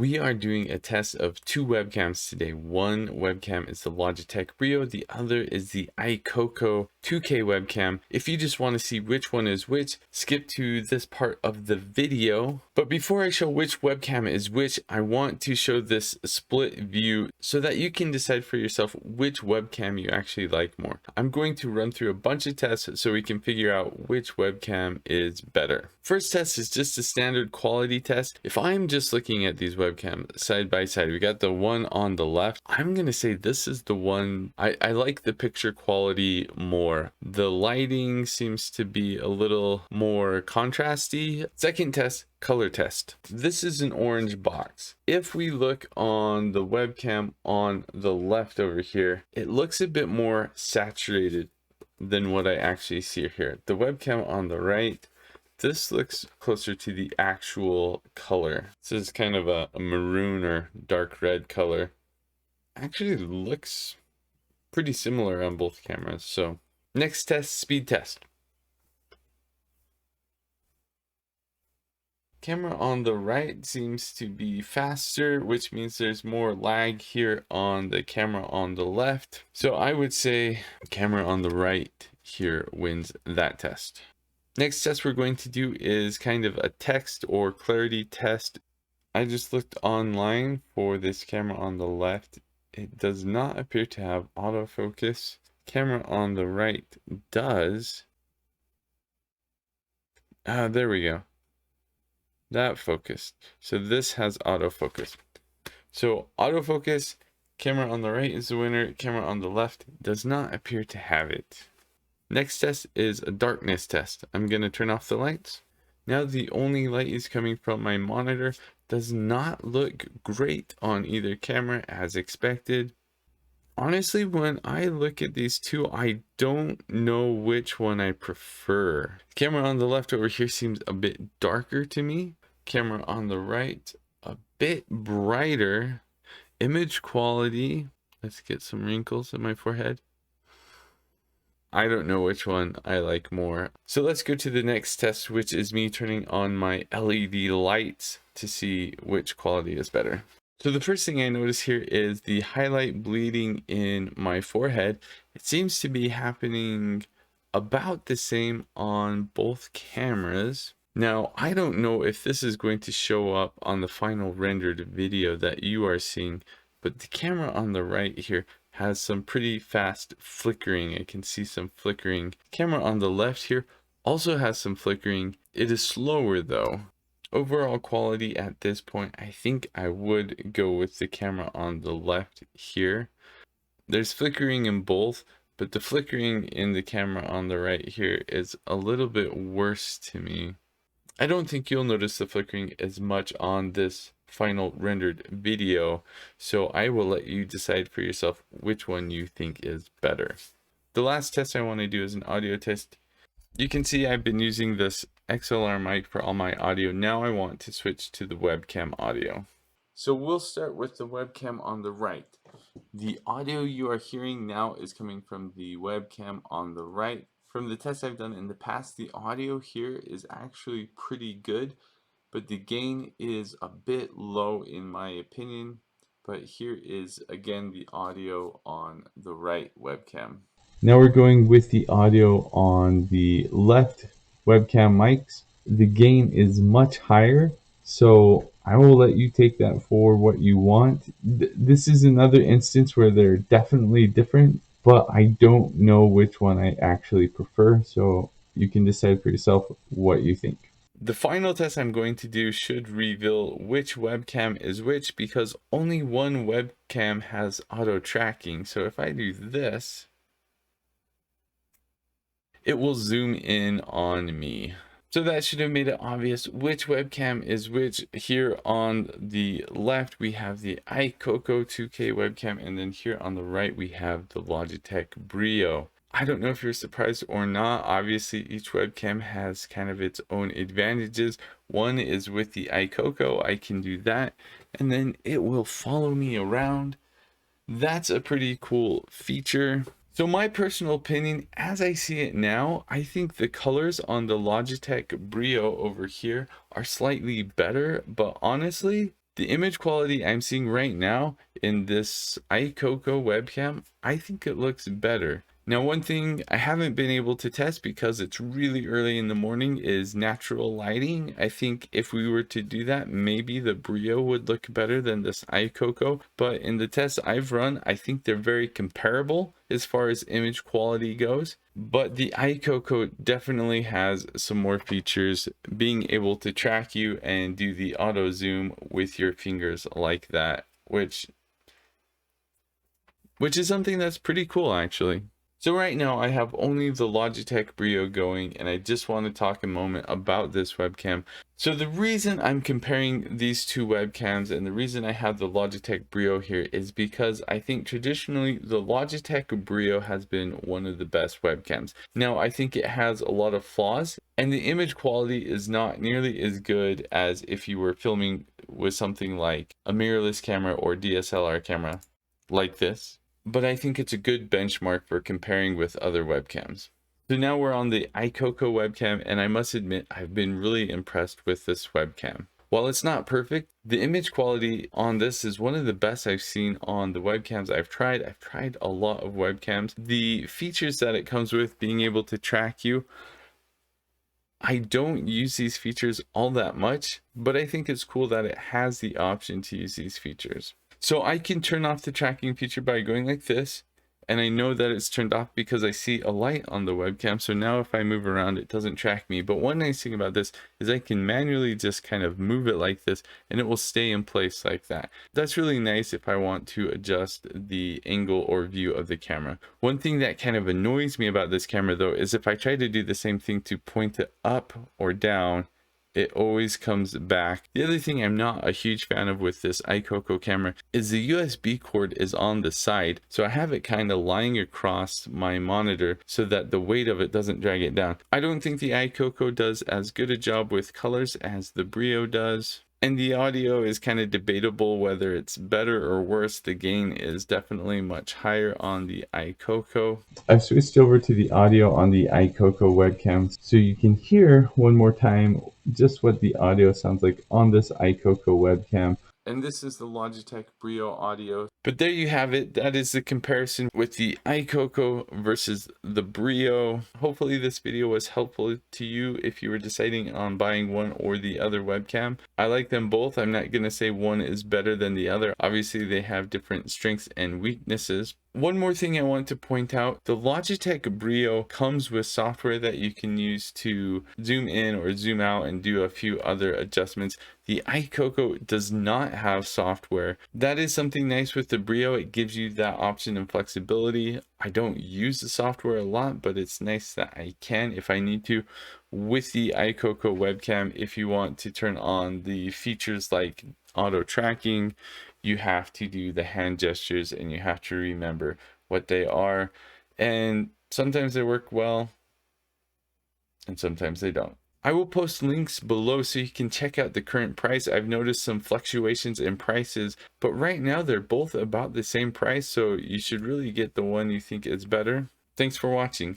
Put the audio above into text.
We are doing a test of two webcams today. One webcam is the Logitech Brio, the other is the AICOCO 2K webcam. If you just want to see which one is which, skip to this part of the video. But before I show which webcam is which, I want to show this split view so that you can decide for yourself which webcam you actually like more. I'm going to run through a bunch of tests so we can figure out which webcam is better. First test is just a standard quality test. If I'm just looking at these webcams side by side, we got the one on the left. I'm gonna say this is the one I like the picture quality more. The lighting seems to be a little more contrasty. Second test, color test. This is an orange box. If we look on the webcam on the left over here, it looks a bit more saturated than what I actually see here. The webcam on the right, this looks closer to the actual color. This is kind of a maroon or dark red color. Actually looks pretty similar on both cameras. So next test, speed test. Camera on the right seems to be faster, which means there's more lag here on the camera on the left. So I would say camera on the right here wins that test. Next test we're going to do is kind of a text or clarity test. I just looked online for this camera on the left. It does not appear to have autofocus. Camera on the right does. There we go. That focused. So this has autofocus. So autofocus, camera on the right is the winner. Camera on the left does not appear to have it. Next test is a darkness test. I'm going to turn off the lights. Now the only light is coming from my monitor. Does not look great on either camera as expected. Honestly, when I look at these two, I don't know which one I prefer. Camera on the left over here seems a bit darker to me. Camera on the right, a bit brighter. Image quality, let's get some wrinkles in my forehead. I don't know which one I like more. So let's go to the next test, which is me turning on my LED lights to see which quality is better. So the first thing I notice here is the highlight bleeding in my forehead. It seems to be happening about the same on both cameras. Now, I don't know if this is going to show up on the final rendered video that you are seeing, but the camera on the right here has some pretty fast flickering. I can see some flickering. Camera on the left here also has some flickering. It is slower though. Overall quality at this point, I think I would go with the camera on the left here. There's flickering in both, but the flickering in the camera on the right here is a little bit worse to me. I don't think you'll notice the flickering as much on this final rendered video, so I will let you decide for yourself which one you think is better. The last test I want to do is an audio test. You can see I've been using this XLR mic for all my audio. Now I want to switch to the webcam audio. So we'll start with the webcam on the right. The audio you are hearing now is coming from the webcam on the right. From the tests I've done in the past, the audio here is actually pretty good, but the gain is a bit low in my opinion. But here is again the audio on the right webcam. Now we're going with the audio on the left webcam mics. The gain is much higher, so I will let you take that for what you want. This is another instance where they're definitely different, but I don't know which one I actually prefer, so you can decide for yourself what you think. The final test I'm going to do should reveal which webcam is which, because only one webcam has auto tracking. So if I do this, it will zoom in on me. So that should have made it obvious which webcam is which. Here on the left, we have the AICOCO 2K webcam, and then here on the right, we have the Logitech Brio. I don't know if you're surprised or not. Obviously, each webcam has kind of its own advantages. One is with the AICOCO, I can do that, and then it will follow me around. That's a pretty cool feature. So my personal opinion, as I see it now, I think the colors on the Logitech Brio over here are slightly better, but honestly, The image quality I'm seeing right now in this AICOCO webcam, I think it looks better. Now, one thing I haven't been able to test because it's really early in the morning is natural lighting. I think if we were to do that, maybe the Brio would look better than this AICOCO. But in the tests I've run, I think they're very comparable as far as image quality goes. But the AICOCO definitely has some more features, being able to track you and do the auto zoom with your fingers like that, which is something that's pretty cool actually. So right now I have only the Logitech Brio going, and I just want to talk a moment about this webcam. So the reason I'm comparing these two webcams and the reason I have the Logitech Brio here is because I think traditionally the Logitech Brio has been one of the best webcams. Now I think it has a lot of flaws and the image quality is not nearly as good as if you were filming with something like a mirrorless camera or DSLR camera like this. But I think it's a good benchmark for comparing with other webcams. So now we're on the AICOCO webcam, and I must admit I've been really impressed with this webcam. While it's not perfect, the image quality on this is one of the best I've seen on the webcams I've tried. I've tried a lot of webcams. The features that it comes with, being able to track you, I don't use these features all that much, but I think it's cool that it has the option to use these features. So I can turn off the tracking feature by going like this, and I know that it's turned off because I see a light on the webcam. So now if I move around, it doesn't track me. But one nice thing about this is I can manually just kind of move it like this and it will stay in place like that. That's really nice if I want to adjust the angle or view of the camera. One thing that kind of annoys me about this camera though is if I try to do the same thing to point it up or down, it always comes back. The other thing I'm not a huge fan of with this AICOCO camera is the USB cord is on the side. So I have it kind of lying across my monitor so that the weight of it doesn't drag it down. I don't think the AICOCO does as good a job with colors as the Brio does. And the audio is kind of debatable whether it's better or worse. The gain is definitely much higher on the AICOCO. I've switched over to the audio on the AICOCO webcam so you can hear one more time just what the audio sounds like on this AICOCO webcam. And this is the Logitech Brio audio. But there you have it. That is the comparison with the AICOCO versus the Brio. Hopefully this video was helpful to you if you were deciding on buying one or the other webcam. I like them both. I'm not going to say one is better than the other. Obviously they have different strengths and weaknesses. One more thing I want to point out, the Logitech Brio comes with software that you can use to zoom in or zoom out and do a few other adjustments. The AICOCO does not have software. That is something nice with the Brio. It gives you that option and flexibility. I don't use the software a lot, but it's nice that I can if I need to. With the AICOCO webcam, if you want to turn on the features like auto tracking, you have to do the hand gestures and you have to remember what they are. And sometimes they work well and sometimes they don't. I will post links below so you can check out the current price. I've noticed some fluctuations in prices, but right now they're both about the same price. So you should really get the one you think is better. Thanks for watching.